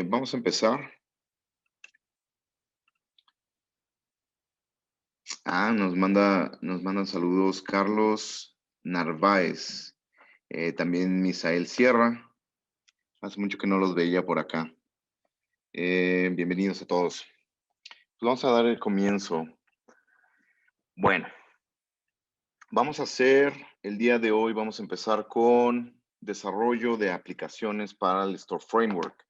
Vamos a empezar. Nos mandan saludos Carlos Narváez, también Misael Sierra. Hace mucho que no los veía por acá. Bienvenidos a todos. Pues vamos a dar el comienzo. Bueno, el día de hoy vamos a empezar con desarrollo de aplicaciones para el Store Framework.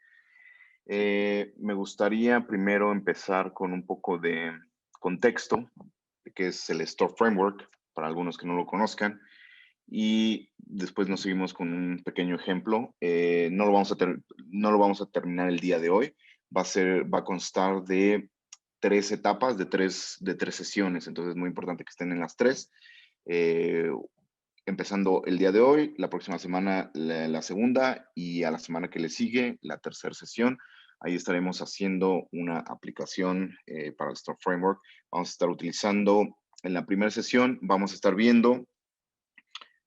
Me gustaría primero empezar con un poco de contexto, que es el Store Framework, para algunos que no lo conozcan, y después nos seguimos con un pequeño ejemplo. No lo vamos a terminar el día de hoy, va a constar de 3 etapas, de tres sesiones, entonces es muy importante que estén en las 3. Empezando el día de hoy, la próxima semana la segunda y a la semana que le sigue la tercera sesión. Ahí estaremos haciendo una aplicación para el Store Framework. Vamos a estar utilizando, en la primera sesión, vamos a estar viendo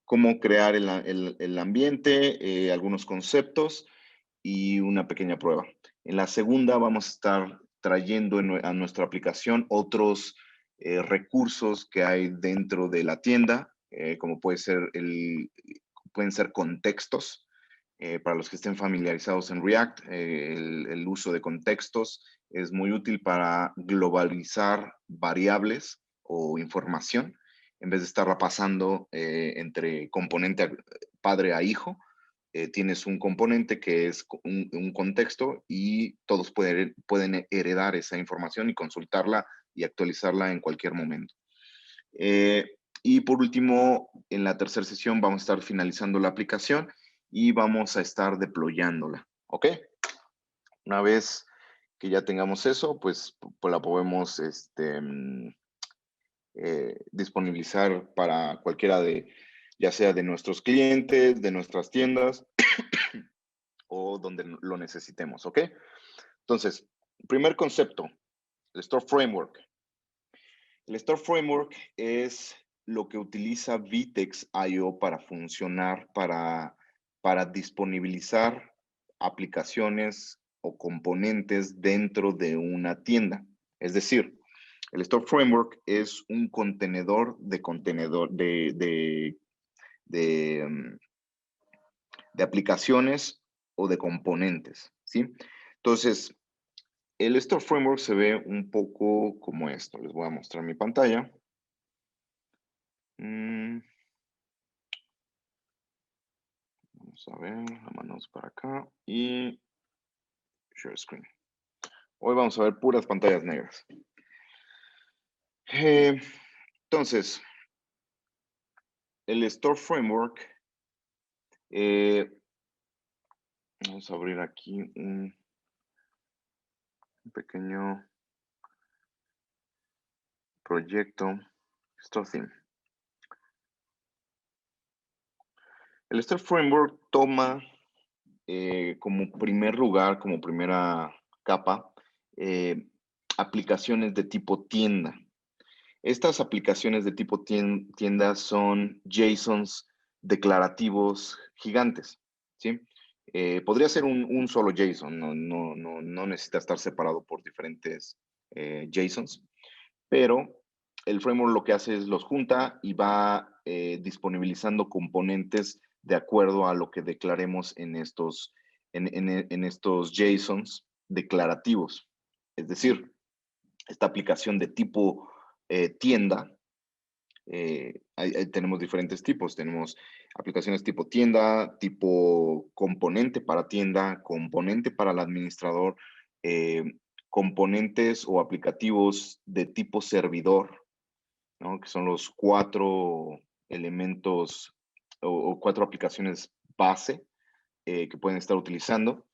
cómo crear el ambiente, algunos conceptos y una pequeña prueba. En la segunda vamos a estar trayendo a nuestra aplicación otros recursos que hay dentro de la tienda, como pueden ser contextos. Para los que estén familiarizados en React, el uso de contextos es muy útil para globalizar variables o información en vez de estarla pasando entre componente padre a hijo. Tienes un componente que es un contexto y todos pueden heredar esa información y consultarla y actualizarla en cualquier momento. Y por último, en la tercera sesión vamos a estar finalizando la aplicación y vamos a estar deployándola, ¿ok? Una vez que ya tengamos eso, pues la podemos disponibilizar para cualquiera ya sea de nuestros clientes, de nuestras tiendas o donde lo necesitemos, ¿ok? Entonces, primer concepto, el Store Framework. El Store Framework es lo que utiliza Vitex.io para funcionar, para disponibilizar aplicaciones o componentes dentro de una tienda. Es decir, el Store Framework es un contenedor de aplicaciones o de componentes, ¿sí? Entonces, el Store Framework se ve un poco como esto. Les voy a mostrar mi pantalla. Vamos a ver, la mandamos para acá y share screen. Hoy vamos a ver puras pantallas negras. Entonces, el Store Framework, vamos a abrir aquí un pequeño proyecto, Store Theme. El Store Framework toma como primer lugar, como primera capa, aplicaciones de tipo tienda. Estas aplicaciones de tipo tienda son JSONs declarativos gigantes, ¿sí? Podría ser un solo JSON, no necesita estar separado por diferentes JSONs, pero el framework lo que hace es los junta y va disponibilizando componentes de acuerdo a lo que declaremos en estos JSONs declarativos. Es decir, esta aplicación de tipo tienda, ahí tenemos diferentes tipos. Tenemos aplicaciones tipo tienda, tipo componente para tienda, componente para el administrador, componentes o aplicativos de tipo servidor, ¿no? Que son los 4 elementos o 4 aplicaciones base que pueden estar utilizando.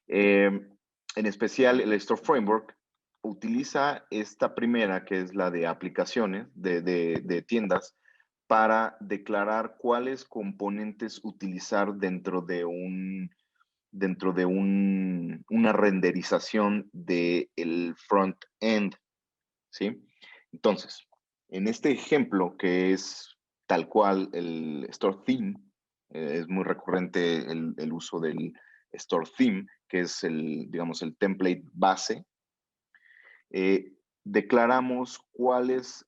En especial, el Store Framework utiliza esta primera, que es la de aplicaciones, de tiendas, para declarar cuáles componentes utilizar dentro de una renderización del front-end, ¿sí? Entonces, en este ejemplo, que es tal cual el Store Theme, es muy recurrente el uso del Store Theme, que es digamos, el template base, declaramos cuáles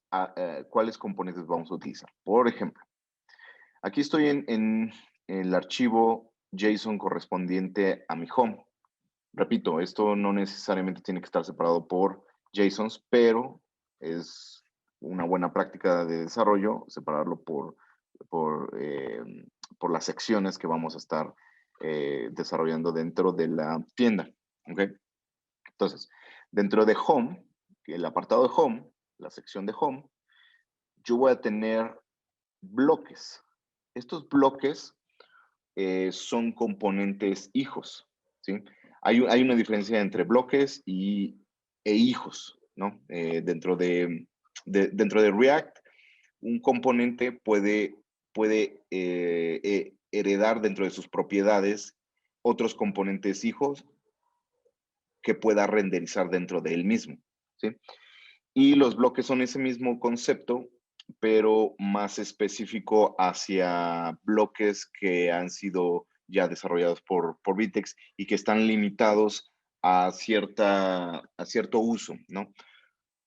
componentes vamos a utilizar. Por ejemplo, aquí estoy en el archivo JSON correspondiente a mi home. Repito, esto no necesariamente tiene que estar separado por JSONs, pero es una buena práctica de desarrollo separarlo por las secciones que vamos a estar desarrollando dentro de la tienda. ¿Okay? Entonces, dentro de Home, el apartado de Home, la sección de Home, yo voy a tener bloques. Estos bloques son componentes hijos, ¿sí? Hay una diferencia entre bloques e hijos, ¿no? Dentro de React, un componente puede heredar dentro de sus propiedades otros componentes hijos que pueda renderizar dentro de él mismo, ¿sí? Y los bloques son ese mismo concepto, pero más específico hacia bloques que han sido ya desarrollados por Vitex y que están limitados a cierto uso, ¿no?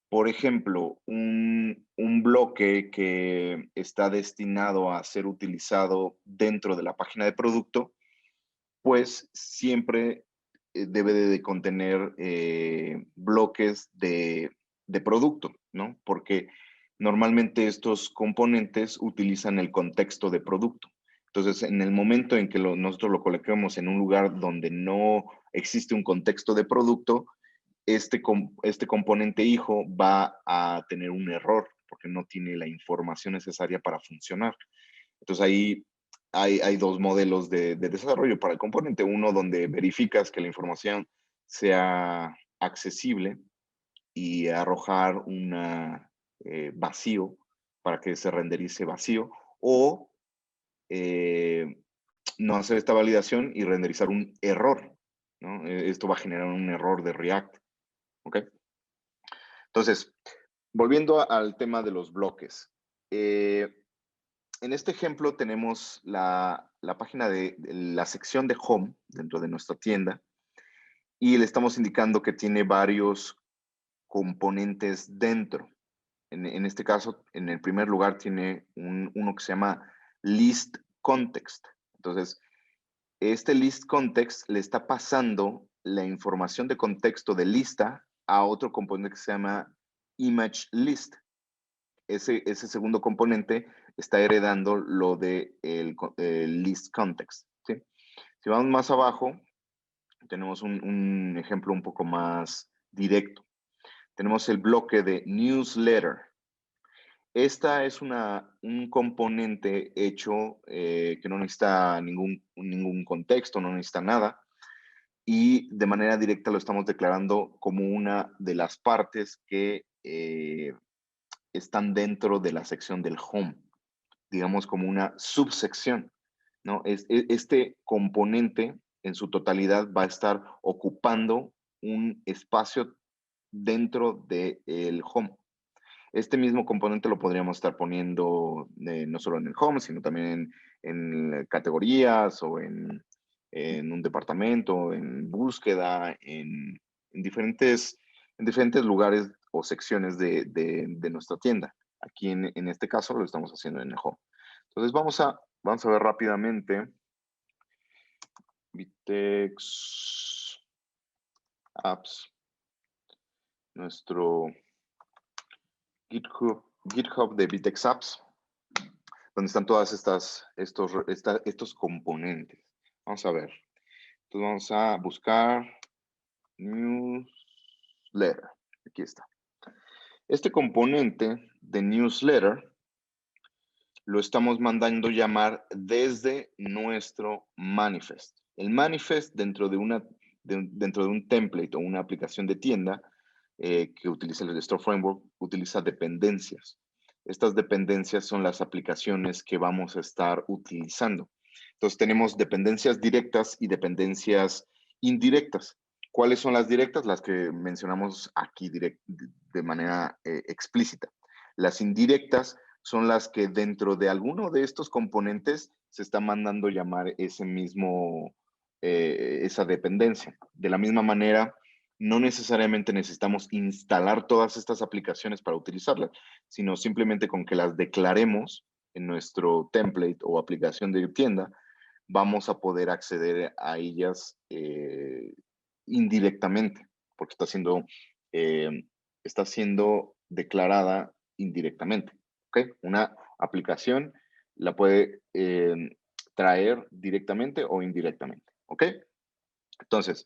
Por ejemplo, un bloque que está destinado a ser utilizado dentro de la página de producto, pues siempre debe de contener bloques de producto, ¿no? Porque normalmente estos componentes utilizan el contexto de producto. Entonces, en el momento en que nosotros lo coloquemos en un lugar donde no existe un contexto de producto, este componente hijo va a tener un error porque no tiene la información necesaria para funcionar. Entonces ahí hay dos modelos de desarrollo para el componente. Uno donde verificas que la información sea accesible y arrojar un vacío para que se renderice vacío, o eh, no hacer esta validación y renderizar un error, ¿no? Esto va a generar un error de React. ¿Ok? Entonces, volviendo al tema de los bloques. En este ejemplo tenemos la página de la sección de Home dentro de nuestra tienda y le estamos indicando que tiene varios componentes dentro. En este caso, en el primer lugar tiene uno que se llama List Context. Entonces, este List Context le está pasando la información de contexto de lista a otro componente que se llama Image List. Ese segundo componente está heredando lo de el list context, ¿sí? Si vamos más abajo, tenemos un ejemplo un poco más directo. Tenemos el bloque de newsletter. Esta es un componente hecho que no necesita ningún contexto, no necesita nada, y de manera directa lo estamos declarando como una de las partes que están dentro de la sección del home, digamos como una subsección, ¿no? Este componente en su totalidad va a estar ocupando un espacio dentro del home. Este mismo componente lo podríamos estar poniendo no solo en el home, sino también en categorías o en un departamento, en búsqueda, en diferentes lugares o secciones de nuestra tienda. Aquí en este caso lo estamos haciendo en el home. Entonces vamos a ver rápidamente Vitex Apps, nuestro GitHub de Vitex Apps, donde están todas estos componentes. Vamos a ver. Entonces vamos a buscar newsletter. Aquí está. Este componente de newsletter lo estamos mandando llamar desde nuestro manifest. El manifest dentro de un template o una aplicación de tienda que utiliza el Store Framework, utiliza dependencias. Estas dependencias son las aplicaciones que vamos a estar utilizando. Entonces tenemos dependencias directas y dependencias indirectas. ¿Cuáles son las directas? Las que mencionamos aquí de manera explícita. Las indirectas son las que dentro de alguno de estos componentes se está mandando llamar ese mismo esa dependencia. De la misma manera, no necesariamente necesitamos instalar todas estas aplicaciones para utilizarlas, sino simplemente con que las declaremos en nuestro template o aplicación de tienda, vamos a poder acceder a ellas indirectamente, porque está siendo declarada indirectamente. ¿Okay? Una aplicación la puede traer directamente o indirectamente. ¿Ok? Entonces,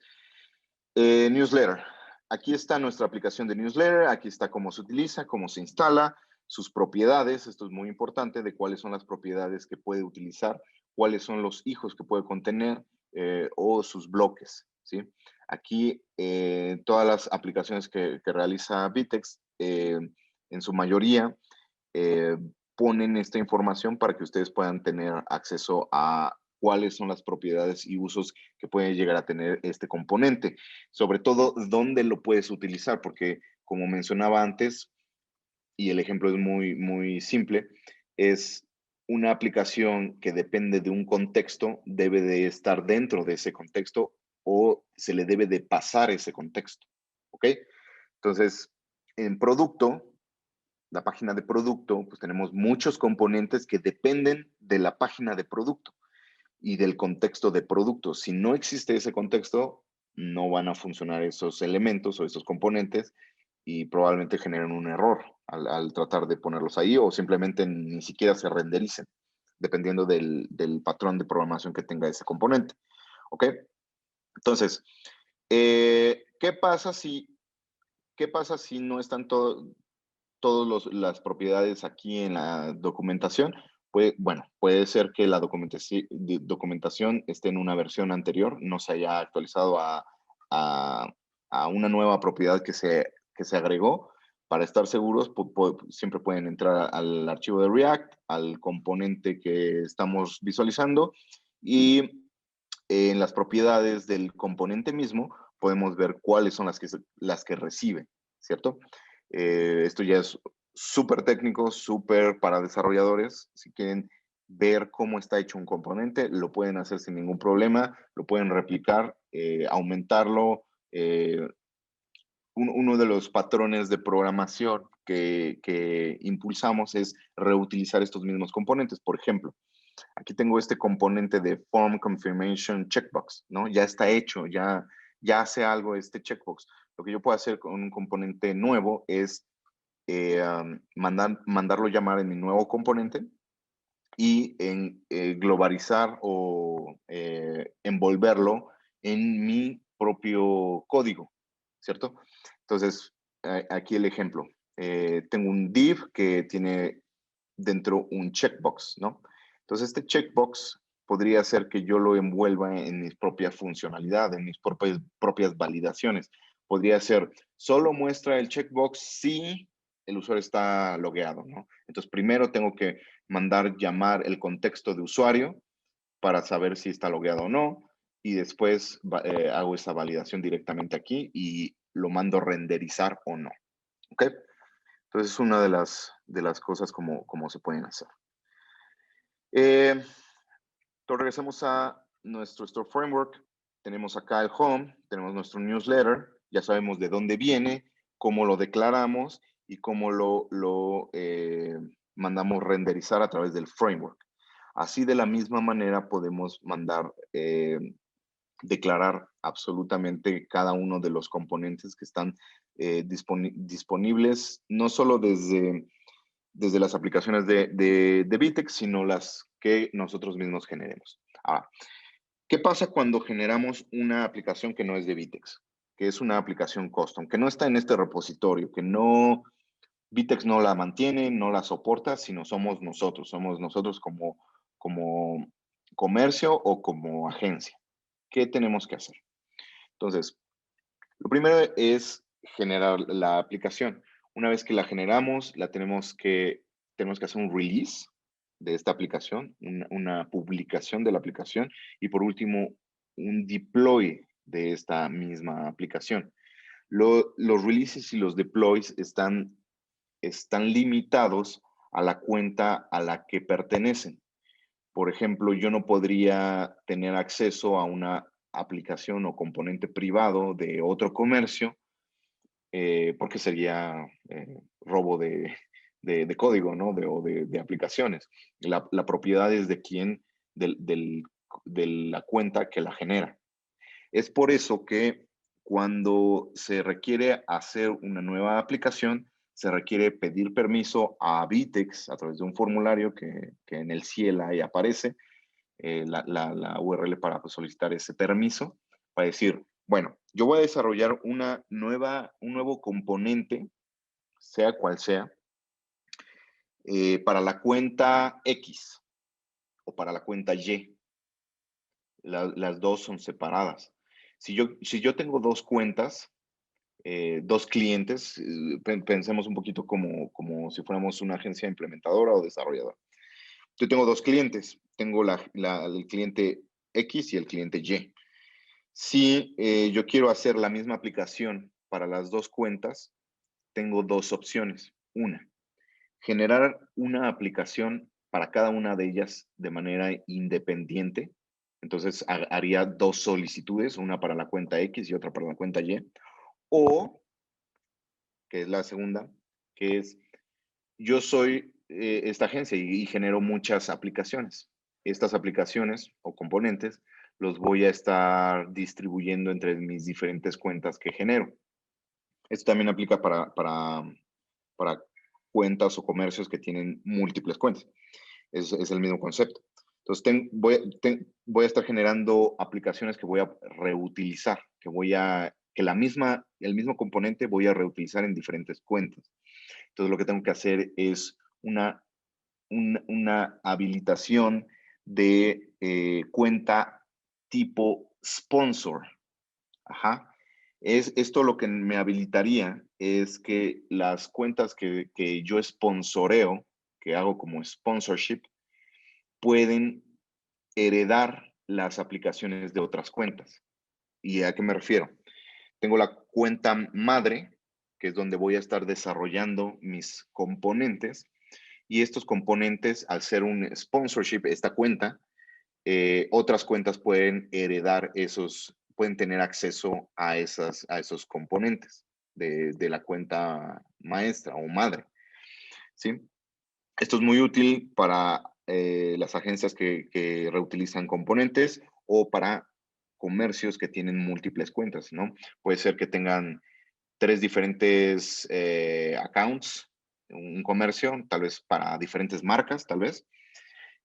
newsletter. Aquí está nuestra aplicación de newsletter, aquí está cómo se utiliza, cómo se instala, sus propiedades, esto es muy importante, de cuáles son las propiedades que puede utilizar, cuáles son los hijos que puede contener o sus bloques, ¿sí? Aquí todas las aplicaciones que realiza Vitex, en su mayoría, eh, ponen esta información para que ustedes puedan tener acceso a cuáles son las propiedades y usos que puede llegar a tener este componente. Sobre todo, dónde lo puedes utilizar, porque como mencionaba antes, y el ejemplo es muy simple, es una aplicación que depende de un contexto, debe de estar dentro de ese contexto o se le debe de pasar ese contexto. ¿Ok? Entonces, en producto, la página de producto, pues tenemos muchos componentes que dependen de la página de producto y del contexto de producto. Si no existe ese contexto, no van a funcionar esos elementos o esos componentes y probablemente generen un error al tratar de ponerlos ahí o simplemente ni siquiera se rendericen, dependiendo del patrón de programación que tenga ese componente. ¿Ok? Entonces, ¿qué pasa si no están todas las propiedades aquí en la documentación? Puede ser que la documentación esté en una versión anterior, no se haya actualizado a, a una nueva propiedad que se agregó. Para estar seguros, siempre pueden entrar al archivo de React, al componente que estamos visualizando y en las propiedades del componente mismo podemos ver cuáles son las que recibe, ¿cierto? Esto ya es súper técnico, súper para desarrolladores. Si quieren ver cómo está hecho un componente, lo pueden hacer sin ningún problema, lo pueden replicar, aumentarlo. Uno de los patrones de programación que impulsamos es reutilizar estos mismos componentes. Por ejemplo, aquí tengo este componente de Form Confirmation Checkbox, ¿no? Ya está hecho, ya hace algo este checkbox. Lo que yo puedo hacer con un componente nuevo es mandarlo llamar en mi nuevo componente y globalizar o envolverlo en mi propio código, ¿cierto? Entonces, aquí el ejemplo. Tengo un div que tiene dentro un checkbox, ¿no? Entonces, este checkbox podría ser que yo lo envuelva en mi propia funcionalidad, en mis propias validaciones. Podría ser, solo muestra el checkbox si el usuario está logueado, ¿no? Entonces, primero tengo que mandar llamar el contexto de usuario para saber si está logueado o no, y después hago esa validación directamente aquí y lo mando renderizar o no, ¿ok? Entonces, es una de las cosas como se pueden hacer. Entonces, regresemos a nuestro Store Framework. Tenemos acá el Home, tenemos nuestro newsletter, ya sabemos de dónde viene, cómo lo declaramos y cómo lo mandamos renderizar a través del framework. Así de la misma manera podemos mandar, declarar absolutamente cada uno de los componentes que están disponibles, no solo desde las aplicaciones de Vitex, sino las que nosotros mismos generemos. Ahora, ¿qué pasa cuando generamos una aplicación que no es de Vitex? Que es una aplicación custom, que no está en este repositorio, que no, Vitex no la mantiene, no la soporta, sino somos nosotros como comercio o como agencia. ¿Qué tenemos que hacer? Entonces, lo primero es generar la aplicación. Una vez que la generamos, tenemos que hacer un release de esta aplicación, una publicación de la aplicación y por último, un deploy de esta misma aplicación. Los releases y los deploys están limitados a la cuenta a la que pertenecen. Por ejemplo, yo no podría tener acceso a aplicación o componente privado de otro comercio, porque sería robo de código, ¿no? De aplicaciones. La propiedad es de quién, de la cuenta que la genera. Es por eso que cuando se requiere hacer una nueva aplicación, se requiere pedir permiso a Vitex a través de un formulario que en el CLI ahí aparece, la URL para solicitar ese permiso, para decir, bueno, yo voy a desarrollar un nuevo componente, sea cual sea, para la cuenta X o para la cuenta Y. Las dos son separadas. Si yo tengo dos cuentas, dos clientes, pensemos un poquito como si fuéramos una agencia implementadora o desarrolladora. Yo tengo dos clientes, tengo el cliente X y el cliente Y. Si yo quiero hacer la misma aplicación para las dos cuentas, tengo dos opciones. Una, generar una aplicación para cada una de ellas de manera independiente. Entonces haría dos solicitudes, una para la cuenta X y otra para la cuenta Y. O, que es la segunda, que es yo soy esta agencia y genero muchas aplicaciones. Estas aplicaciones o componentes los voy a estar distribuyendo entre mis diferentes cuentas que genero. Esto también aplica para cuentas o comercios que tienen múltiples cuentas. Es el mismo concepto. Entonces, voy a estar generando aplicaciones que voy a reutilizar, que el mismo componente voy a reutilizar en diferentes cuentas. Entonces, lo que tengo que hacer es una habilitación de cuenta tipo sponsor. Ajá. Esto lo que me habilitaría es que las cuentas que yo sponsoreo, que hago como sponsorship, pueden heredar las aplicaciones de otras cuentas. ¿Y a qué me refiero? Tengo la cuenta madre, que es donde voy a estar desarrollando mis componentes, y estos componentes, al ser un sponsorship, esta cuenta, otras cuentas pueden heredar pueden tener acceso a esos componentes de la cuenta maestra o madre, ¿sí? Esto es muy útil para las agencias que reutilizan componentes o para comercios que tienen múltiples cuentas, ¿no? Puede ser que tengan 3 diferentes accounts, un comercio, tal vez para diferentes marcas, tal vez,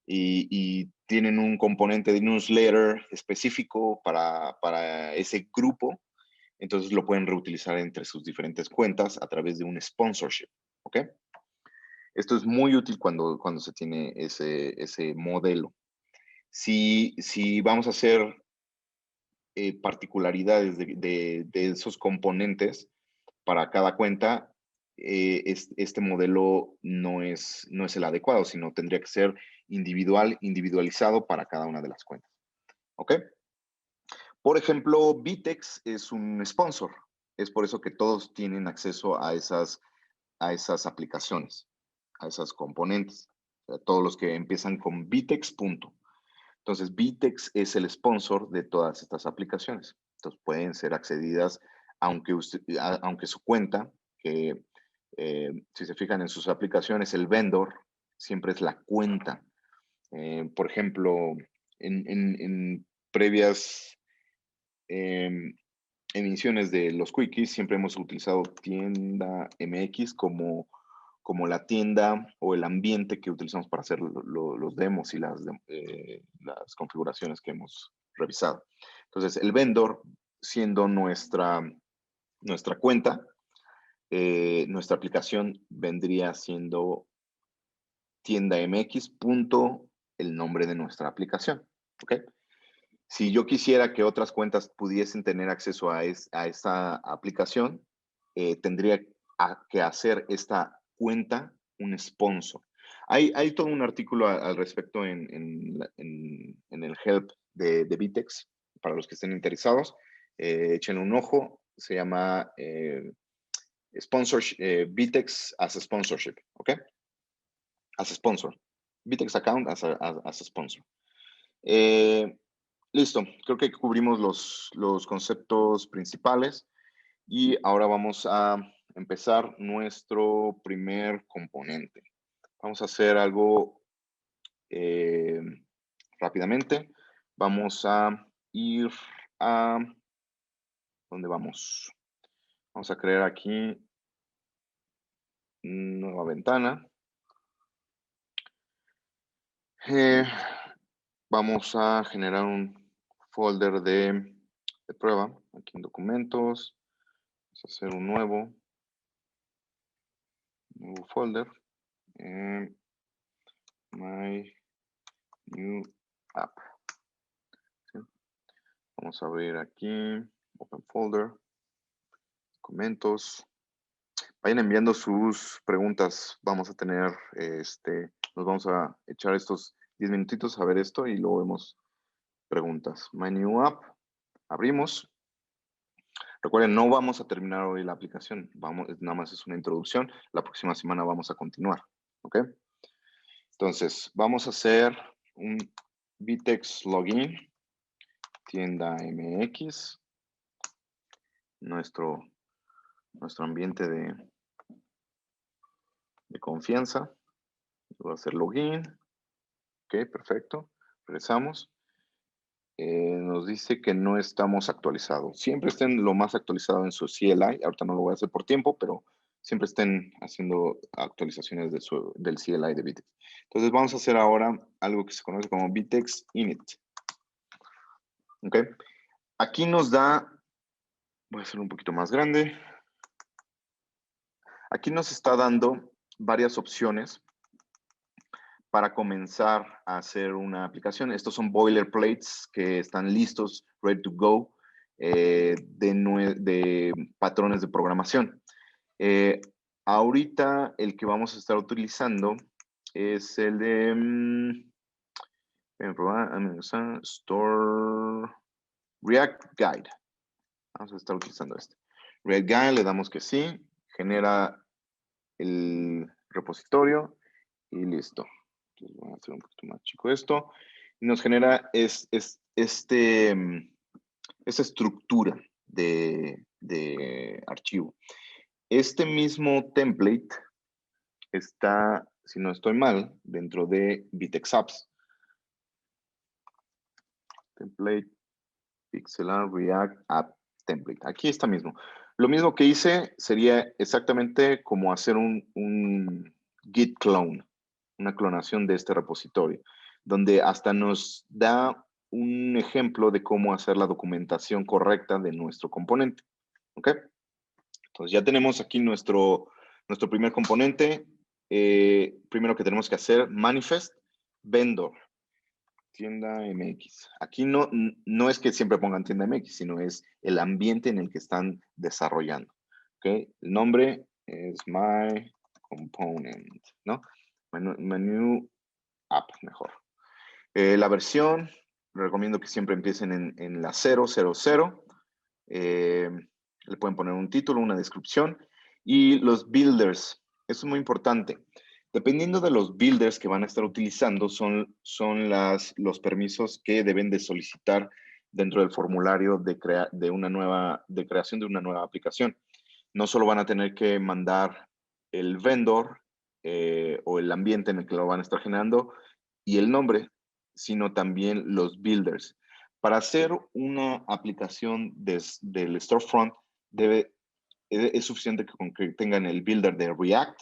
y tienen un componente de newsletter específico para ese grupo, entonces lo pueden reutilizar entre sus diferentes cuentas a través de un sponsorship, ¿ok? Esto es muy útil cuando se tiene ese modelo. Si vamos a hacer particularidades de esos componentes para cada cuenta, este modelo no es el adecuado, sino tendría que ser individualizado para cada una de las cuentas. ¿Ok? Por ejemplo, Vitex es un sponsor. Es por eso que todos tienen acceso a esas aplicaciones, a esas componentes. O sea, todos los que empiezan con Vitex, punto. Entonces, Vitex es el sponsor de todas estas aplicaciones. Entonces, pueden ser accedidas, aunque su cuenta, que si se fijan en sus aplicaciones, el vendor siempre es la cuenta. Por ejemplo, en previas emisiones de los quickies, siempre hemos utilizado tienda MX como la tienda o el ambiente que utilizamos para hacer los demos y las configuraciones que hemos revisado. Entonces, el vendor, siendo nuestra cuenta, nuestra aplicación vendría siendo tienda MX punto el nombre de nuestra aplicación. ¿Ok? Si yo quisiera que otras cuentas pudiesen tener acceso a esta aplicación, tendría que hacer esta cuenta un sponsor. Hay todo un artículo al respecto en el help de Vitex, para los que estén interesados. Échenle un ojo. Se llama Vitex as a Sponsorship, ¿ok? As a sponsor. Vitex account as a sponsor. Listo, creo que cubrimos los conceptos principales y ahora vamos a empezar nuestro primer componente. Vamos a hacer algo eh, rápidamente. Vamos a ir a... ¿Dónde vamos? Vamos a crear aquí nueva ventana. Vamos a generar un folder de prueba. Aquí en documentos. Vamos a hacer un nuevo folder. My new app. ¿Sí? Vamos a ver aquí. Open folder. Documentos. Vayan enviando sus preguntas. Vamos a tener, nos vamos a echar estos 10 minutitos a ver esto y luego vemos preguntas. My new app. Abrimos. Recuerden, no vamos a terminar hoy la aplicación. Nada más es una introducción. La próxima semana vamos a continuar. ¿Ok? Entonces, vamos a hacer un Vitex login, tienda MX, nuestro ambiente de confianza. Voy a hacer login. Ok, perfecto. Regresamos. Nos dice que no estamos actualizados. Siempre estén lo más actualizado en su CLI. Ahorita no lo voy a hacer por tiempo, pero siempre estén haciendo actualizaciones del CLI de Vitex. Entonces vamos a hacer ahora algo que se conoce como Vitex init. Ok. Aquí nos da, voy a hacer un poquito más grande. Aquí nos está dando varias opciones para comenzar a hacer una aplicación. Estos son boilerplates que están listos, ready to go, de patrones de programación. Ahorita el que vamos a estar utilizando es el de Store React Guide. Vamos a estar utilizando este. React Guide, le damos que sí, genera el repositorio y listo. Entonces voy a hacer un poquito más chico esto. Y nos genera esta estructura de archivo. Este mismo template está, si no estoy mal, dentro de Vitex Apps. Template, Pixelar, React, App, Template. Aquí está mismo. Lo mismo que hice sería exactamente como hacer un Git clone, una clonación de este repositorio, donde hasta nos da un ejemplo de cómo hacer la documentación correcta de nuestro componente. ¿Ok? Entonces ya tenemos aquí nuestro primer componente. Primero que tenemos que hacer, manifest vendor, tienda MX. Aquí no es que siempre pongan tienda MX, sino es el ambiente en el que están desarrollando. ¿Ok? El nombre es my component, ¿no? Menu app, mejor. La versión, recomiendo que siempre empiecen en la 000. Le pueden poner un título, una descripción. Y los builders, eso es muy importante. Dependiendo de los builders que van a estar utilizando, son los permisos que deben de solicitar dentro del formulario de creación de una nueva aplicación. No solo van a tener que mandar el vendor o el ambiente en el que lo van a estar generando y el nombre, sino también los builders. Para hacer una aplicación del storefront, es suficiente que tengan el builder de React,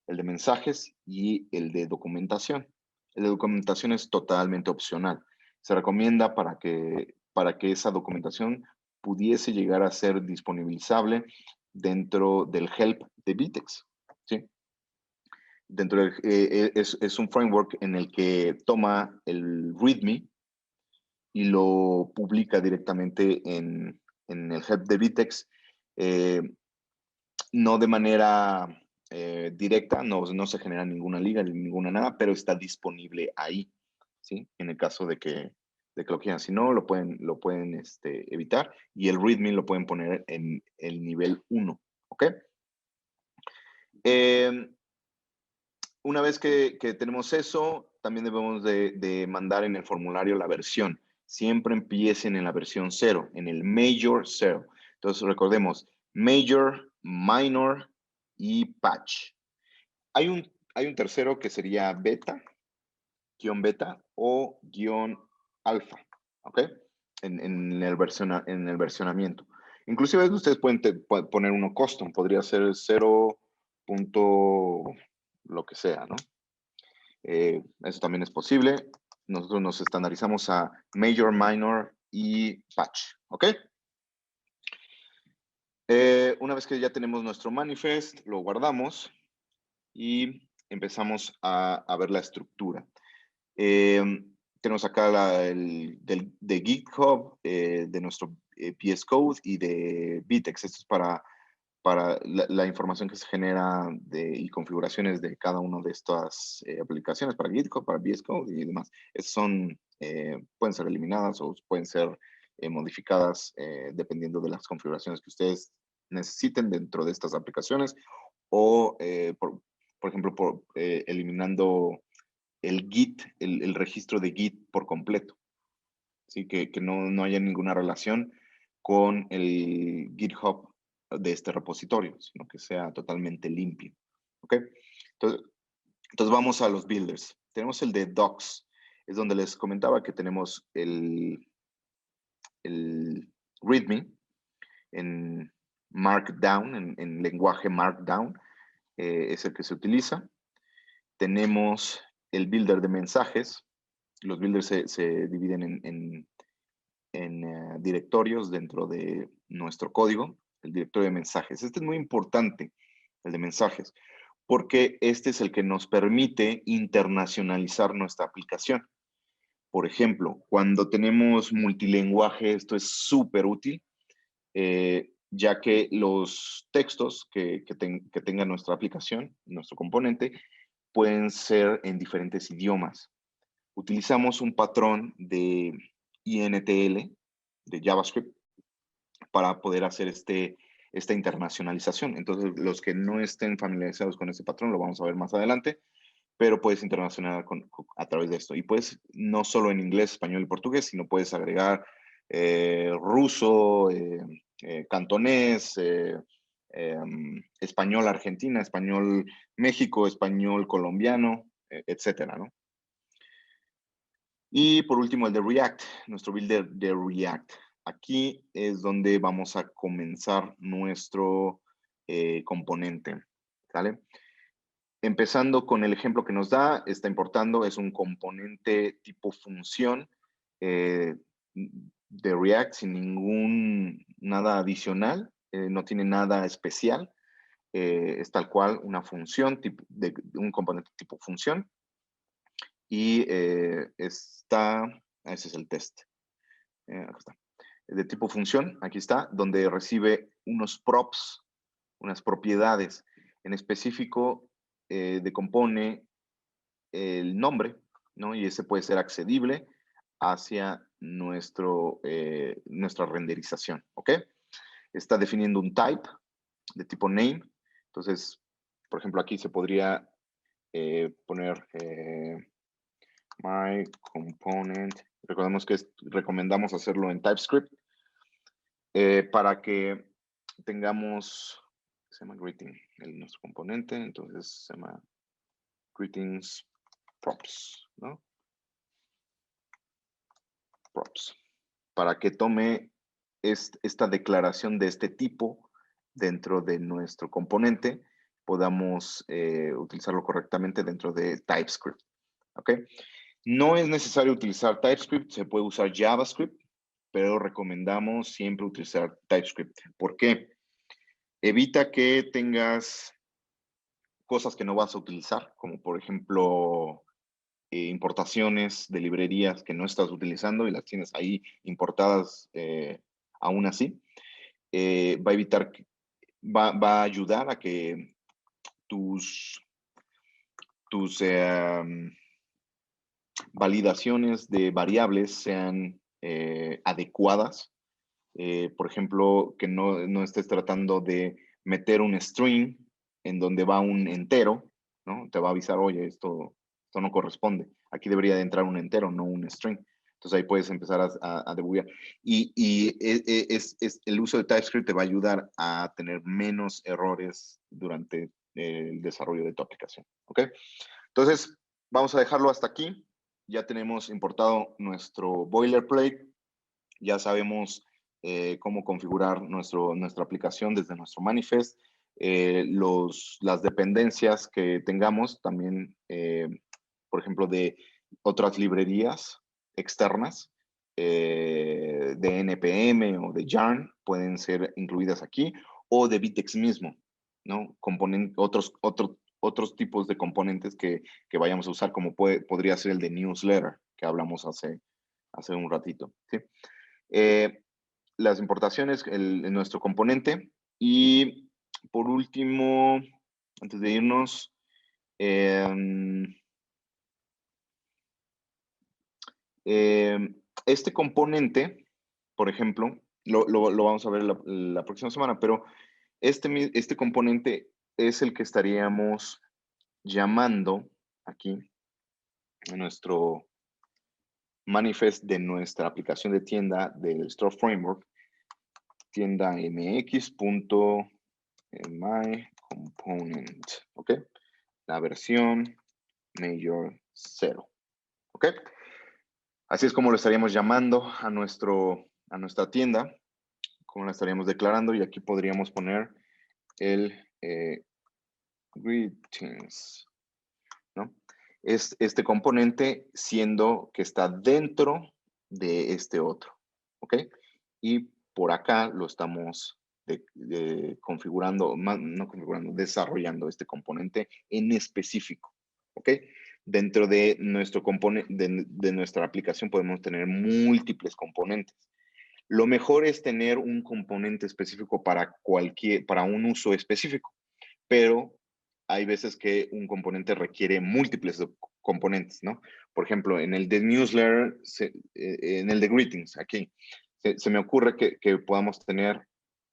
el de mensajes y el de documentación. El de documentación es totalmente opcional. Se recomienda para que esa documentación pudiese llegar a ser disponibilizable dentro del help de Vitex. ¿Sí? Es un framework en el que toma el README y lo publica directamente en el help de Vitex, no de manera directa, no se genera ninguna liga ni ninguna nada, pero está disponible ahí, ¿sí? En el caso de que lo quieran. Si no, lo pueden evitar y el README lo pueden poner en el nivel 1, ¿ok? Una vez que tenemos eso, también debemos de mandar en el formulario la versión. siempre empiecen en la versión 0, en el Major 0. Entonces recordemos, Major, Minor y Patch. Hay un tercero que sería Beta, guión Beta o guión Alfa, ¿ok? En el versionamiento. Inclusive ustedes pueden poner uno custom, podría ser 0. Lo que sea, ¿no? Eso también es posible. Nosotros nos estandarizamos a Major, Minor y Patch, ¿ok? Una vez que ya tenemos nuestro manifest, lo guardamos y empezamos a ver la estructura. Tenemos acá de GitHub, de nuestro VS Code y de Vitex. Esto es para la información que se genera y configuraciones de cada una de estas aplicaciones para GitHub, para VS Code y demás. Pueden ser eliminadas o pueden ser modificadas dependiendo de las configuraciones que ustedes necesiten dentro de estas aplicaciones o, por ejemplo, eliminando el Git, el registro de Git por completo. Así que no haya ninguna relación con el GitHub de este repositorio, sino que sea totalmente limpio. ¿Ok? Entonces vamos a los builders. Tenemos el de docs, es donde les comentaba que tenemos el README en Markdown, en lenguaje Markdown, es el que se utiliza. Tenemos el builder de mensajes. Los builders se dividen en directorios dentro de nuestro código, el directorio de mensajes. Este es muy importante, el de mensajes, porque este es el que nos permite internacionalizar nuestra aplicación. Por ejemplo, cuando tenemos multilingüaje, esto es súper útil, ya que los textos que tenga nuestra aplicación, nuestro componente, pueden ser en diferentes idiomas. Utilizamos un patrón de INTL, de JavaScript, para poder hacer esta internacionalización. Entonces, los que no estén familiarizados con este patrón, lo vamos a ver más adelante, pero puedes internacionalizar a través de esto. Y puedes, no solo en inglés, español y portugués, sino puedes agregar ruso, cantonés, español Argentina, español México, español colombiano, etcétera, ¿no? Y por último, el de React, nuestro builder de React. Aquí es donde vamos a comenzar nuestro componente, ¿vale? Empezando con el ejemplo que nos da, está importando, es un componente tipo función de React sin nada adicional, no tiene nada especial, es tal cual una función, un componente tipo función. Y ese es el test. Acá está. De tipo función, aquí está, donde recibe unos props, unas propiedades. En específico, decompone el nombre, ¿no? Y ese puede ser accedible hacia nuestra renderización, ¿ok? Está definiendo un type de tipo name. Entonces, por ejemplo, aquí se podría poner my component. Recordemos que recomendamos hacerlo en TypeScript para que tengamos, se llama greeting, nuestro componente, entonces se llama greetings props, ¿no? Props. Para que tome esta declaración de este tipo dentro de nuestro componente, podamos utilizarlo correctamente dentro de TypeScript, ¿ok? No es necesario utilizar TypeScript, se puede usar JavaScript, pero recomendamos siempre utilizar TypeScript. ¿Por qué? Evita que tengas cosas que no vas a utilizar, como por ejemplo importaciones de librerías que no estás utilizando y las tienes ahí importadas aún así. Va a ayudar a que tus validaciones de variables sean adecuadas. Por ejemplo, que no estés tratando de meter un string en donde va un entero, ¿no? Te va a avisar, oye, esto no corresponde. Aquí debería de entrar un entero, no un string. Entonces ahí puedes empezar a debuguear. El uso de TypeScript te va a ayudar a tener menos errores durante el desarrollo de tu aplicación. ¿Ok? Entonces, vamos a dejarlo hasta aquí. Ya tenemos importado nuestro boilerplate. Ya sabemos cómo configurar nuestra aplicación desde nuestro manifest. Las dependencias que tengamos también, por ejemplo, de otras librerías externas, de NPM o de Yarn, pueden ser incluidas aquí, o de Vitex mismo, ¿no? Otros tipos de componentes que vayamos a usar, como podría ser el de newsletter, que hablamos hace un ratito, ¿sí? Las importaciones, nuestro componente. Y por último, antes de irnos, este componente, por ejemplo, lo vamos a ver la próxima semana, pero este componente es el que estaríamos llamando aquí en nuestro manifest de nuestra aplicación de tienda del Store Framework, tienda mx.myComponent, ¿ok? La versión mayor 0, ¿ok? Así es como lo estaríamos llamando a nuestra tienda, como la estaríamos declarando, y aquí podríamos poner el greetings, ¿no? Es este componente siendo que está dentro de este otro, ¿ok? Y por acá lo estamos configurando, no configurando, desarrollando este componente en específico, ¿ok? Dentro de nuestro componente, de nuestra aplicación podemos tener múltiples componentes. Lo mejor es tener un componente específico para un uso específico, pero hay veces que un componente requiere múltiples componentes, ¿no? Por ejemplo, en el de newsletter, en el de greetings, aquí, se me ocurre que podamos tener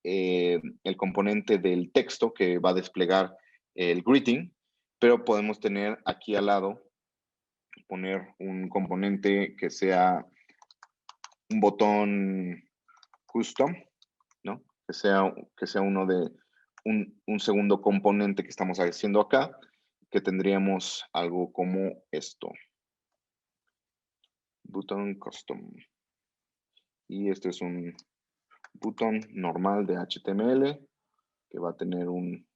el componente del texto que va a desplegar el greeting, pero podemos tener aquí al lado, poner un componente que sea un botón custom, ¿no? Que sea uno de un segundo componente que estamos haciendo acá, que tendríamos algo como esto. Button custom. Y este es un button normal de HTML que va a tener un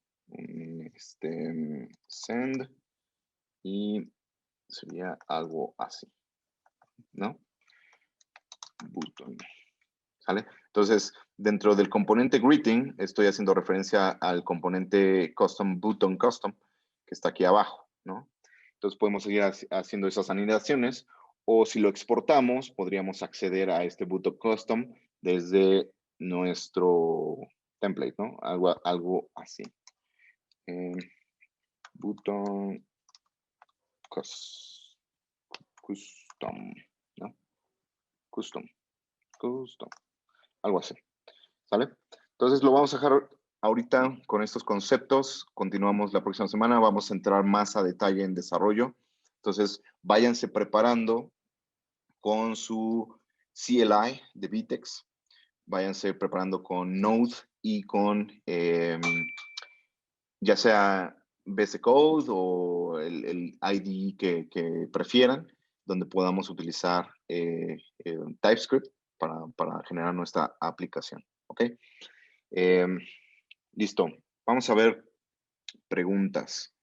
send y sería algo así, ¿no? Button. ¿Sale? Entonces, dentro del componente greeting, estoy haciendo referencia al componente custom button custom, que está aquí abajo, ¿no? Entonces, podemos seguir haciendo esas anidaciones, o si lo exportamos, podríamos acceder a este button custom desde nuestro template, ¿no? Algo así. Button custom, ¿no? Custom. Algo así. ¿Sale? Entonces lo vamos a dejar ahorita con estos conceptos. Continuamos la próxima semana. Vamos a entrar más a detalle en desarrollo. Entonces, váyanse preparando con su CLI de Vitex. Váyanse preparando con Node y con ya sea VS Code o el IDE que prefieran, donde podamos utilizar TypeScript para generar nuestra aplicación. ¿Ok? Listo. Vamos a ver preguntas.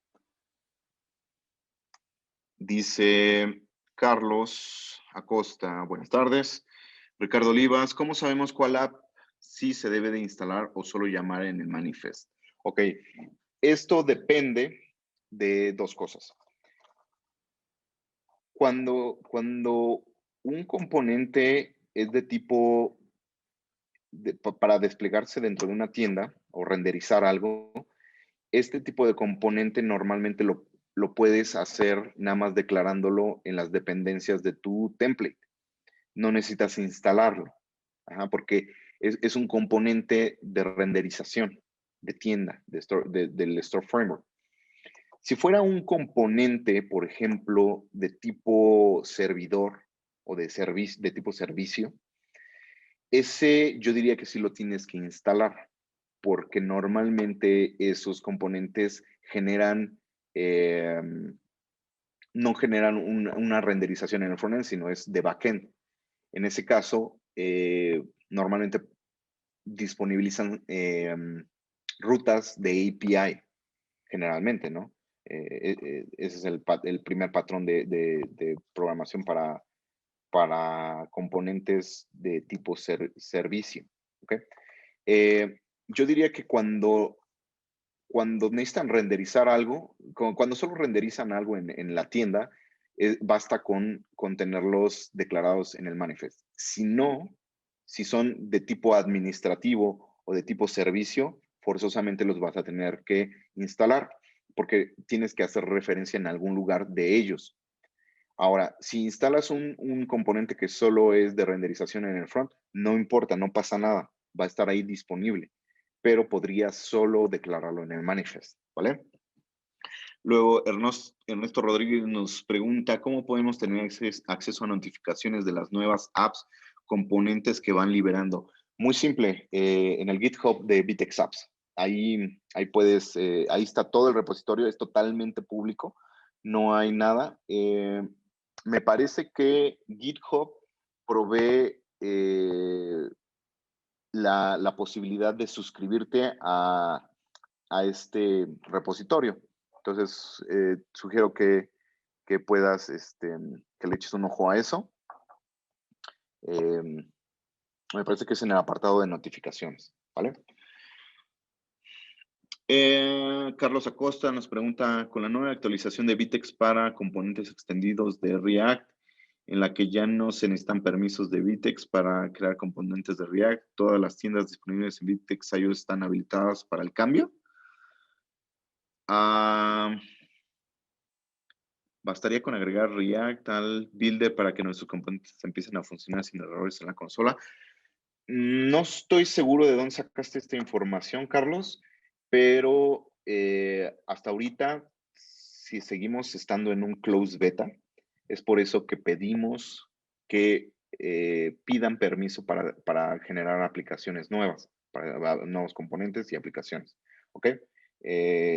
Dice Carlos Acosta, buenas tardes. Ricardo Olivas, ¿cómo sabemos cuál app sí se debe de instalar o solo llamar en el manifest? Ok, esto depende de dos cosas. Cuando un componente es de tipo para desplegarse dentro de una tienda o renderizar algo, este tipo de componente normalmente lo puedes hacer nada más declarándolo en las dependencias de tu template. No necesitas instalarlo, porque es un componente de renderización de tienda, del Store Framework. Si fuera un componente, por ejemplo, de tipo servidor, o de servicio, de tipo servicio, ese yo diría que sí lo tienes que instalar, porque normalmente esos componentes generan, no generan una renderización en el frontend, sino es de backend. En ese caso, normalmente disponibilizan rutas de API, generalmente, ¿no? Ese es el primer patrón de programación para componentes de tipo servicio. ¿Ok? Yo diría que cuando necesitan renderizar algo, cuando solo renderizan algo en la tienda, basta con tenerlos declarados en el manifest. Si no, si son de tipo administrativo o de tipo servicio, forzosamente los vas a tener que instalar porque tienes que hacer referencia en algún lugar de ellos. Ahora, si instalas un componente que solo es de renderización en el front, no importa, no pasa nada, va a estar ahí disponible, pero podrías solo declararlo en el manifest, ¿vale? Luego, Ernesto Rodríguez nos pregunta, ¿cómo podemos tener acceso a notificaciones de las nuevas apps, componentes que van liberando? Muy simple, en el GitHub de Vitex Apps. Ahí puedes, ahí está todo el repositorio, es totalmente público, no hay nada. Me parece que GitHub provee la posibilidad de suscribirte a este repositorio. Entonces, sugiero que puedas, que le eches un ojo a eso. Me parece que es en el apartado de notificaciones, ¿vale? Carlos Acosta nos pregunta, con la nueva actualización de Vitex para componentes extendidos de React, en la que ya no se necesitan permisos de Vitex para crear componentes de React, ¿todas las tiendas disponibles en Vitex iOS están habilitadas para el cambio? Bastaría con agregar React al builder para que nuestros componentes empiecen a funcionar sin errores en la consola. No estoy seguro de dónde sacaste esta información, Carlos, pero hasta ahorita, si seguimos estando en un closed beta, es por eso que pedimos que pidan permiso para generar aplicaciones nuevas, para nuevos componentes y aplicaciones. ¿Ok?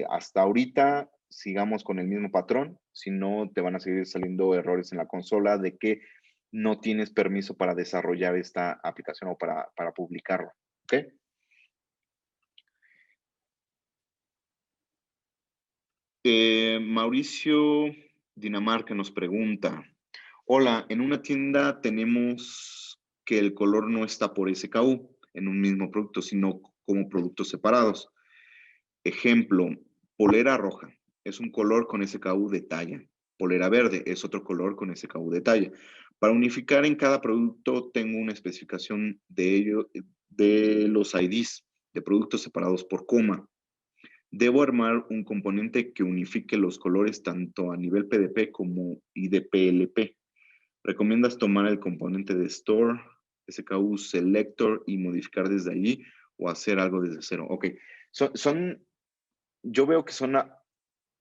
Hasta ahorita sigamos con el mismo patrón, si no te van a seguir saliendo errores en la consola de que no tienes permiso para desarrollar esta aplicación o para publicarla. ¿Ok? Mauricio Dinamarca nos pregunta, hola, en una tienda tenemos que el color no está por SKU en un mismo producto, sino como productos separados. Ejemplo, polera roja es un color con SKU de talla. Polera verde es otro color con SKU de talla. Para unificar en cada producto tengo una especificación de ello, de los IDs de productos separados por coma. Debo armar un componente que unifique los colores tanto a nivel PDP como IDPLP. ¿Recomiendas tomar el componente de Store, SKU Selector y modificar desde allí o hacer algo desde cero? Ok, yo veo que son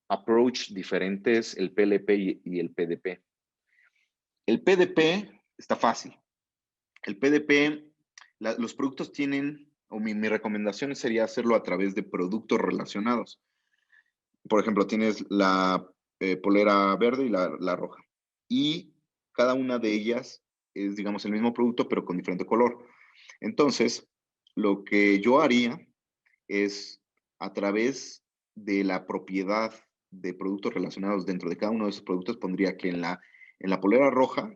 approach diferentes el PLP y el PDP. El PDP está fácil. El PDP, los productos tienen, o mi recomendación sería hacerlo a través de productos relacionados. Por ejemplo, tienes la polera verde y la roja. Y cada una de ellas es, digamos, el mismo producto, pero con diferente color. Entonces, lo que yo haría es a través de la propiedad de productos relacionados dentro de cada uno de esos productos, pondría que en la polera roja,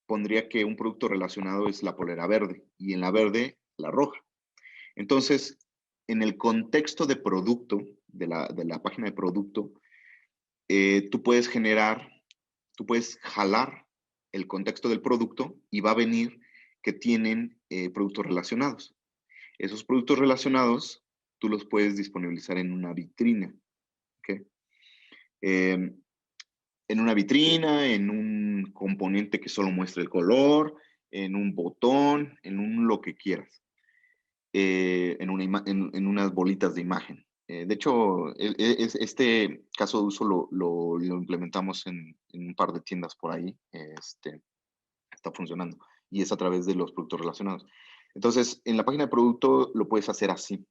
pondría que un producto relacionado es la polera verde y en la verde, la roja. Entonces, en el contexto de producto, de la página de producto, tú puedes tú puedes jalar el contexto del producto y va a venir que tienen productos relacionados. Esos productos relacionados tú los puedes disponibilizar en una vitrina. ¿Okay? En una vitrina, en un componente que solo muestre el color, en un botón, en un lo que quieras. En unas bolitas de imagen. De hecho, este caso de uso lo implementamos en un par de tiendas por ahí. está funcionando. Y es a través de los productos relacionados. Entonces, en la página de producto lo puedes hacer así.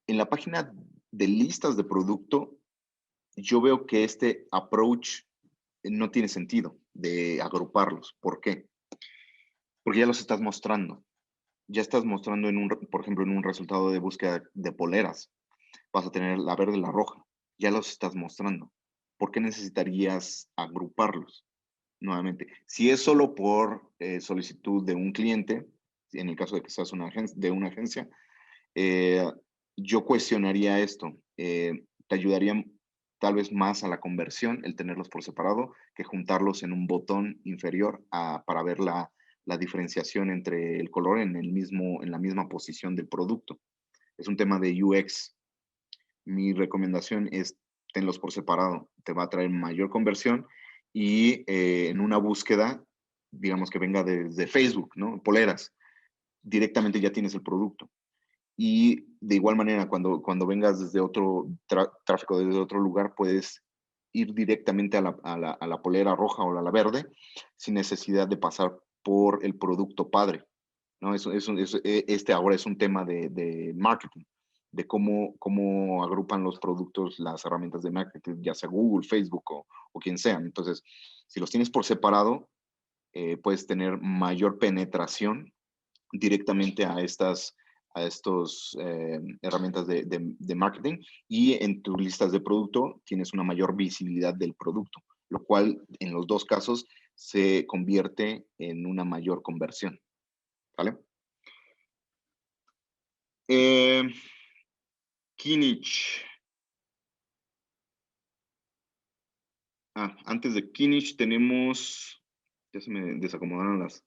En la página de listas de producto, yo veo que este approach no tiene sentido de agruparlos. ¿Por qué? Porque ya los estás mostrando. Ya estás mostrando, por ejemplo, en un resultado de búsqueda de poleras. Vas a tener la verde y la roja. Ya los estás mostrando. ¿Por qué necesitarías agruparlos? Nuevamente, si es solo por solicitud de un cliente, en el caso de que seas de una agencia, eh, yo cuestionaría esto. Te ayudaría tal vez más a la conversión el tenerlos por separado que juntarlos en un botón inferior para ver la diferenciación entre el color en la misma posición del producto. Es un tema de UX. Mi recomendación es tenlos por separado. Te va a traer mayor conversión y en una búsqueda, digamos que venga desde Facebook, ¿no? Poleras, directamente ya tienes el producto. Y de igual manera, cuando vengas desde otro tráfico, desde otro lugar, puedes ir directamente a la polera roja o a la verde sin necesidad de pasar por el producto padre, ¿no? Este ahora es un tema de marketing, de cómo agrupan los productos, las herramientas de marketing, ya sea Google, Facebook o quien sea. Entonces, si los tienes por separado, puedes tener mayor penetración directamente a estos herramientas de marketing y en tus listas de producto tienes una mayor visibilidad del producto, lo cual en los dos casos se convierte en una mayor conversión. ¿Vale? Eh, Kinich. Antes de Kinich tenemos, ya se me desacomodaron las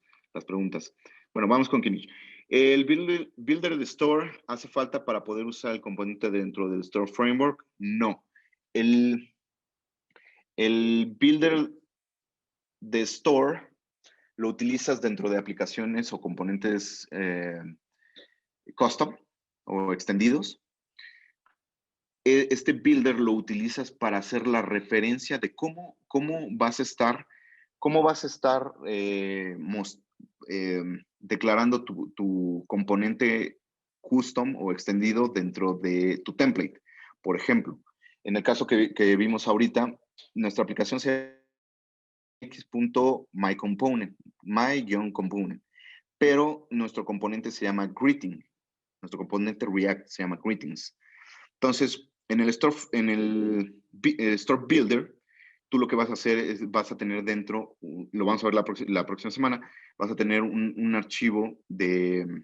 preguntas. Bueno, vamos con Kinich. ¿El Builder de Store hace falta para poder usar el componente dentro del Store Framework? No. El Builder de Store lo utilizas dentro de aplicaciones o componentes custom o extendidos. Este builder lo utilizas para hacer la referencia de cómo vas a estar declarando tu componente custom o extendido dentro de tu template. Por ejemplo, en el caso que vimos ahorita, nuestra aplicación se llama x.myComponent, my-component, pero nuestro componente se llama greeting, nuestro componente React se llama greetings. Entonces, en el Store Builder, tú lo que vas a hacer es, vas a tener dentro, lo vamos a ver la próxima semana, vas a tener un archivo de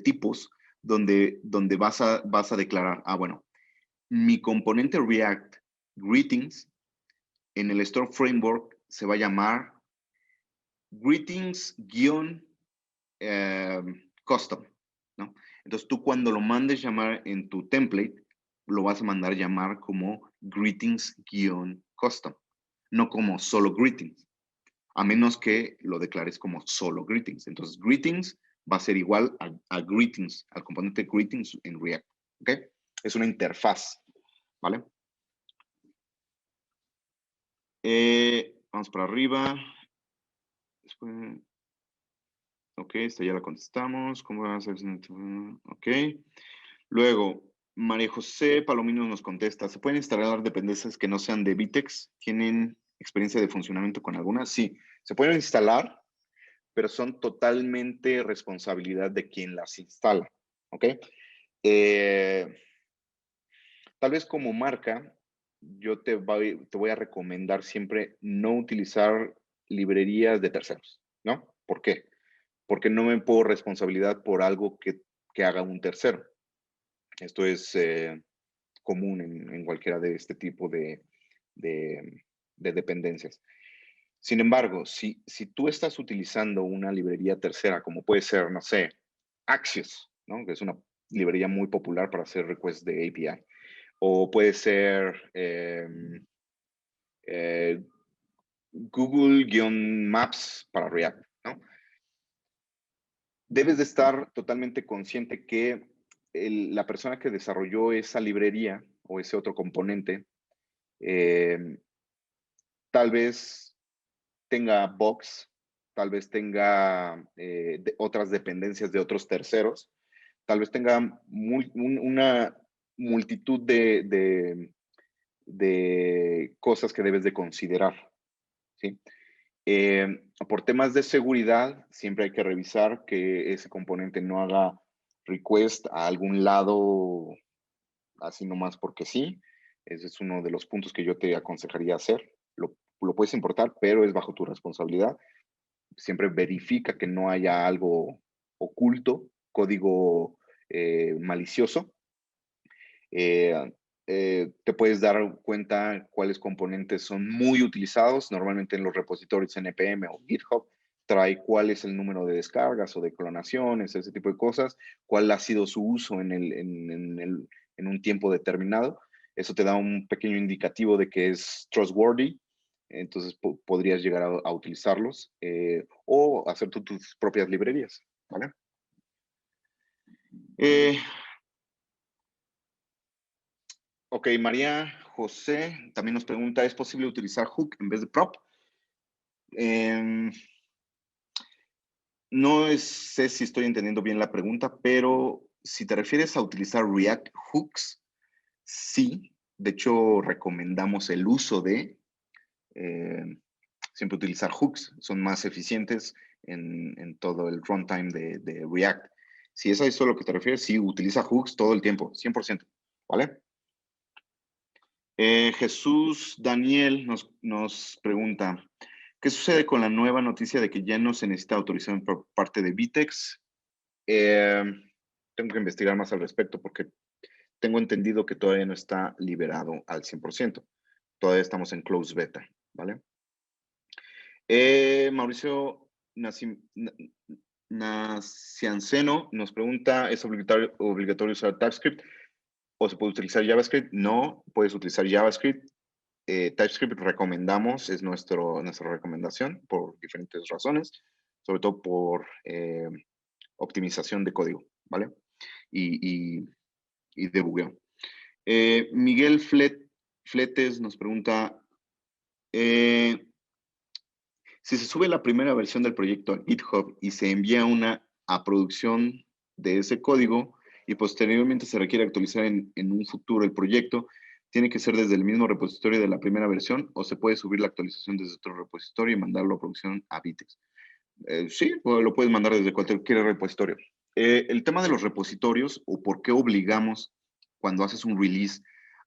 tipos donde vas a declarar, bueno, mi componente React Greetings en el Store Framework se va a llamar Greetings-Custom, ¿no? Entonces tú cuando lo mandes llamar en tu template, lo vas a mandar llamar como greetings-custom, no como solo greetings, a menos que lo declares como solo greetings. Entonces greetings va a ser igual a greetings, al componente greetings en React, ¿ok? Es una interfaz, ¿vale? Vamos para arriba. Después, ok, esta ya la contestamos. ¿Cómo va a ser? Ok. Luego, María José Palomino nos contesta, ¿se pueden instalar dependencias que no sean de Vitex? ¿Tienen experiencia de funcionamiento con algunas? Sí, se pueden instalar, pero son totalmente responsabilidad de quien las instala, ¿ok? Tal vez como marca, yo te voy a recomendar siempre no utilizar librerías de terceros, ¿no? ¿Por qué? Porque no me puedo responsabilidad por algo que haga un tercero. Esto es común en cualquiera de este tipo de dependencias. Sin embargo, si tú estás utilizando una librería tercera, como puede ser, no sé, Axios, ¿no? Que es una librería muy popular para hacer requests de API, o puede ser Google-Maps para React, ¿no? Debes de estar totalmente consciente que la persona que desarrolló esa librería o ese otro componente tal vez tenga bugs, tal vez tenga otras dependencias de otros terceros, tal vez tenga una multitud de cosas que debes de considerar, ¿sí? Por temas de seguridad, siempre hay que revisar que ese componente no haga request a algún lado así nomás porque sí. Ese es uno de los puntos que yo te aconsejaría hacer. Lo puedes importar, pero es bajo tu responsabilidad. Siempre verifica que no haya algo oculto, código malicioso. Eh, te puedes dar cuenta cuáles componentes son muy utilizados. Normalmente en los repositorios NPM o GitHub trae cuál es el número de descargas o de clonaciones, ese tipo de cosas, cuál ha sido su uso en un tiempo determinado. Eso te da un pequeño indicativo de que es trustworthy. Entonces podrías llegar a utilizarlos o hacer tus propias librerías, ¿vale? Ok, María José también nos pregunta, ¿es posible utilizar hook en vez de prop? No sé si estoy entendiendo bien la pregunta, pero si te refieres a utilizar React hooks, sí. De hecho, recomendamos el uso de siempre utilizar hooks. Son más eficientes en todo el runtime de React. Si es a eso a lo que te refieres, sí, utiliza hooks todo el tiempo, 100%, ¿vale? Jesús Daniel nos pregunta, ¿qué sucede con la nueva noticia de que ya no se necesita autorización por parte de Vitex? Tengo que investigar más al respecto porque tengo entendido que todavía no está liberado al 100%. Todavía estamos en close beta, ¿vale? Mauricio Nacianceno nos pregunta, ¿es obligatorio usar TypeScript o se puede utilizar JavaScript? No, puedes utilizar JavaScript. TypeScript recomendamos, es nuestra recomendación por diferentes razones, sobre todo por optimización de código, ¿vale? Y debugueo. Miguel Fletes nos pregunta, si se sube la primera versión del proyecto a GitHub y se envía una a producción de ese código y posteriormente se requiere actualizar en un futuro el proyecto, ¿tiene que ser desde el mismo repositorio de la primera versión o se puede subir la actualización desde otro repositorio y mandarlo a producción a Vitex? Sí, lo puedes mandar desde cualquier repositorio. El tema de los repositorios o por qué obligamos cuando haces un release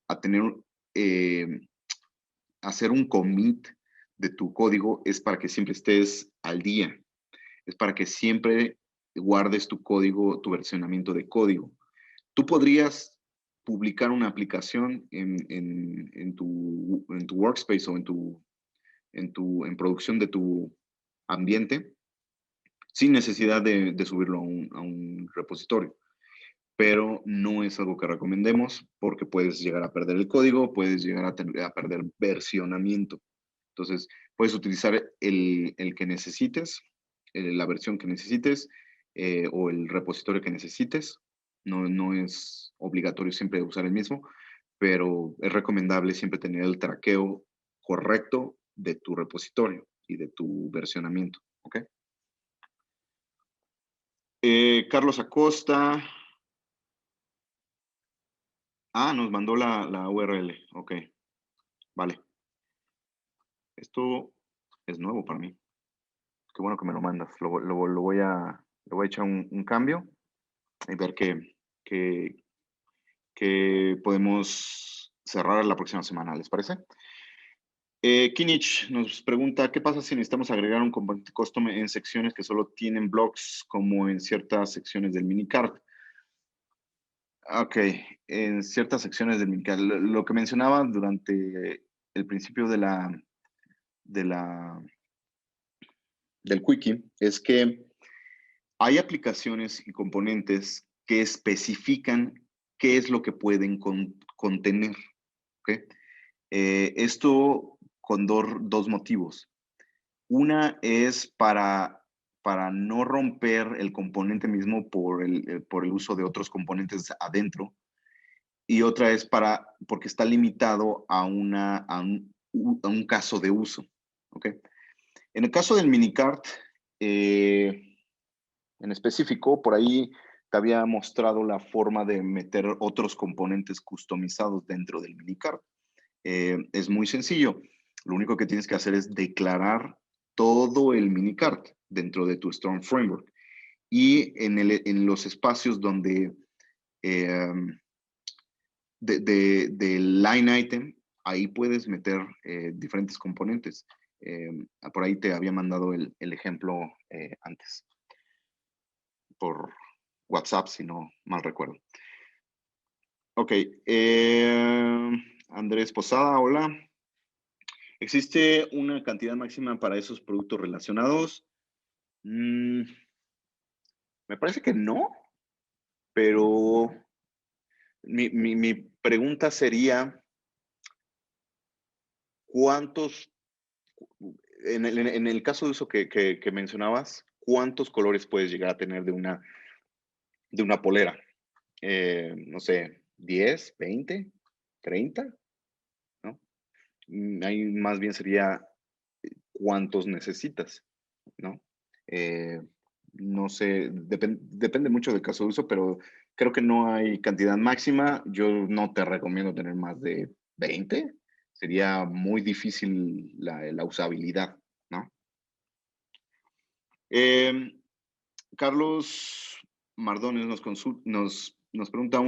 a tener, eh, hacer un commit de tu código es para que siempre estés al día, es para que siempre guardes tu código, tu versionamiento de código. Tú podrías publicar una aplicación en tu workspace o en producción de tu ambiente sin necesidad de subirlo a un repositorio. Pero no es algo que recomendemos porque puedes llegar a perder el código, puedes llegar a perder versionamiento. Entonces, puedes utilizar el que necesites, la versión que necesites o el repositorio que necesites. No es obligatorio siempre usar el mismo, pero es recomendable siempre tener el traqueo correcto de tu repositorio y de tu versionamiento. ¿Ok? Carlos Acosta. Nos mandó la URL. Ok, vale. Esto es nuevo para mí. Qué bueno que me lo mandas. Le voy a echar un cambio y ver que podemos cerrar la próxima semana. ¿Les parece? Kinich nos pregunta, ¿qué pasa si necesitamos agregar un componente custom en secciones que solo tienen blocks como en ciertas secciones del minicart? Ok, en ciertas secciones del minicart. Lo que mencionaba durante el principio de la, del Quickie es que hay aplicaciones y componentes que especifican qué es lo que pueden contener. ¿Okay? Esto con dos motivos. Una es para no romper el componente mismo por el uso de otros componentes adentro. Y otra es porque está limitado a un caso de uso. ¿Okay? En el caso del minicart, en específico, por ahí te había mostrado la forma de meter otros componentes customizados dentro del minicart. Es muy sencillo. Lo único que tienes que hacer es declarar todo el minicart dentro de tu Storm Framework. Y en los espacios donde del line item, ahí puedes meter diferentes componentes. Por ahí te había mandado el ejemplo antes por WhatsApp, si no mal recuerdo. Ok. Andrés Posada, hola. ¿Existe una cantidad máxima para esos productos relacionados? Me parece que no, pero mi pregunta sería, ¿cuántos, en el caso de uso que mencionabas, cuántos colores puedes llegar a tener de una polera? No sé, 10, 20, 30, ¿no? Ahí más bien sería cuántos necesitas, ¿no? No sé, depende mucho del caso de uso, pero creo que no hay cantidad máxima. Yo no te recomiendo tener más de 20. Sería muy difícil la usabilidad, ¿no? Carlos Mardones nos pregunta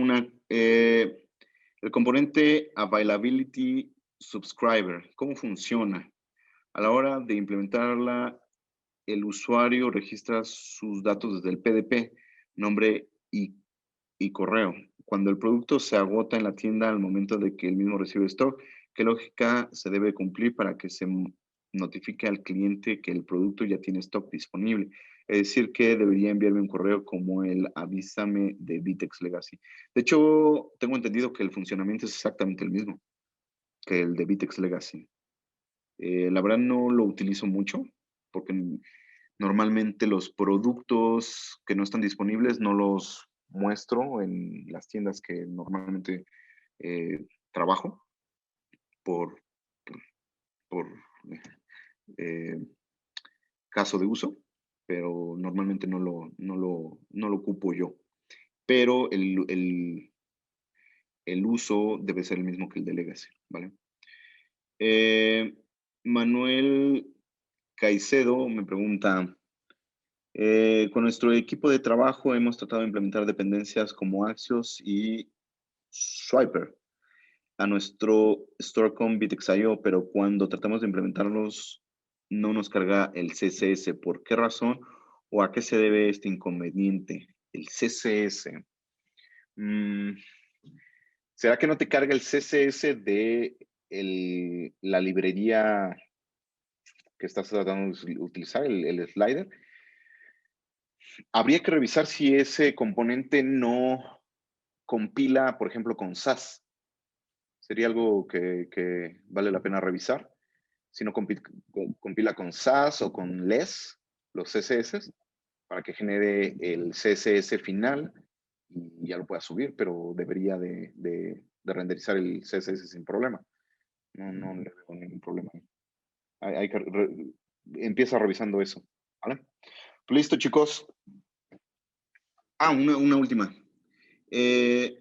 el componente Availability Subscriber, ¿cómo funciona? A la hora de implementarla, el usuario registra sus datos desde el PDP, nombre y correo. Cuando el producto se agota en la tienda al momento de que el mismo recibe stock, ¿qué lógica se debe cumplir para que se notifique al cliente que el producto ya tiene stock disponible? Es decir, que debería enviarme un correo como el avísame de Vitex Legacy. De hecho, tengo entendido que el funcionamiento es exactamente el mismo que el de Vitex Legacy. La verdad no lo utilizo mucho porque normalmente los productos que no están disponibles no los muestro en las tiendas que normalmente trabajo por, por eh, caso de uso, pero normalmente no lo ocupo yo. Pero el uso debe ser el mismo que el de Legacy, ¿vale? Manuel Caicedo me pregunta, con nuestro equipo de trabajo hemos tratado de implementar dependencias como Axios y Swiper a nuestro Storecom Vitex.io, pero cuando tratamos de implementarlos no nos carga el CSS. ¿Por qué razón o a qué se debe este inconveniente? El CSS. ¿Será que no te carga el CSS de la librería que estás tratando de utilizar, el slider? Habría que revisar si ese componente no compila, por ejemplo, con SAS. Sería algo que vale la pena revisar. Si no compila con SAS o con LESS, los CSS, para que genere el CSS final y ya lo pueda subir, pero debería de renderizar el CSS sin problema. No le veo ningún problema. Empieza revisando eso. ¿Vale? Listo, chicos. Una última.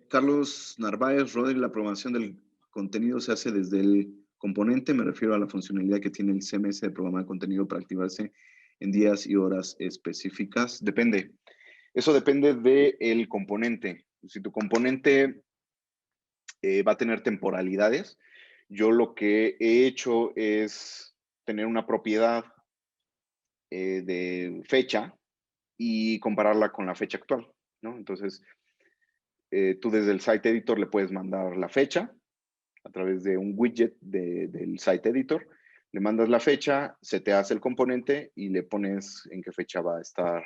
Carlos Narváez, Rodri, la programación del contenido se hace desde el componente, me refiero a la funcionalidad que tiene el CMS de programar contenido para activarse en días y horas específicas. Depende. Eso depende del componente. Si tu componente va a tener temporalidades, yo lo que he hecho es tener una propiedad de fecha y compararla con la fecha actual, ¿no? Entonces, tú desde el Site Editor le puedes mandar la fecha a través de un widget del Site Editor. Le mandas la fecha, se te hace el componente y le pones en qué fecha va a estar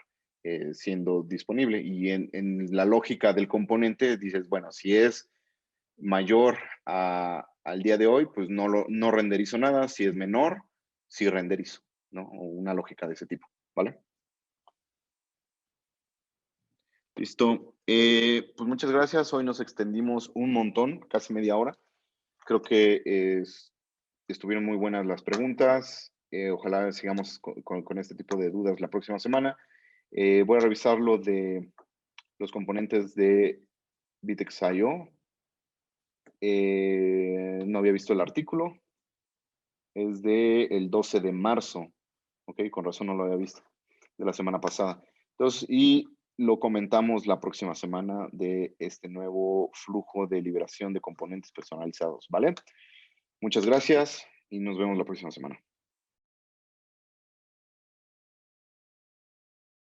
siendo disponible. Y en la lógica del componente dices, bueno, si es mayor al día de hoy, pues no renderizo nada. Si es menor, sí renderizo, ¿no? O una lógica de ese tipo, ¿vale? Listo. Pues muchas gracias. Hoy nos extendimos un montón, casi media hora. Creo que estuvieron muy buenas las preguntas. Ojalá sigamos con este tipo de dudas la próxima semana. Voy a revisar lo de los componentes de Vitex.io. No había visto el artículo. Es del 12 de marzo. Ok, con razón no lo había visto. De la semana pasada. Entonces, y lo comentamos la próxima semana de este nuevo flujo de liberación de componentes personalizados, ¿vale? Muchas gracias y nos vemos la próxima semana.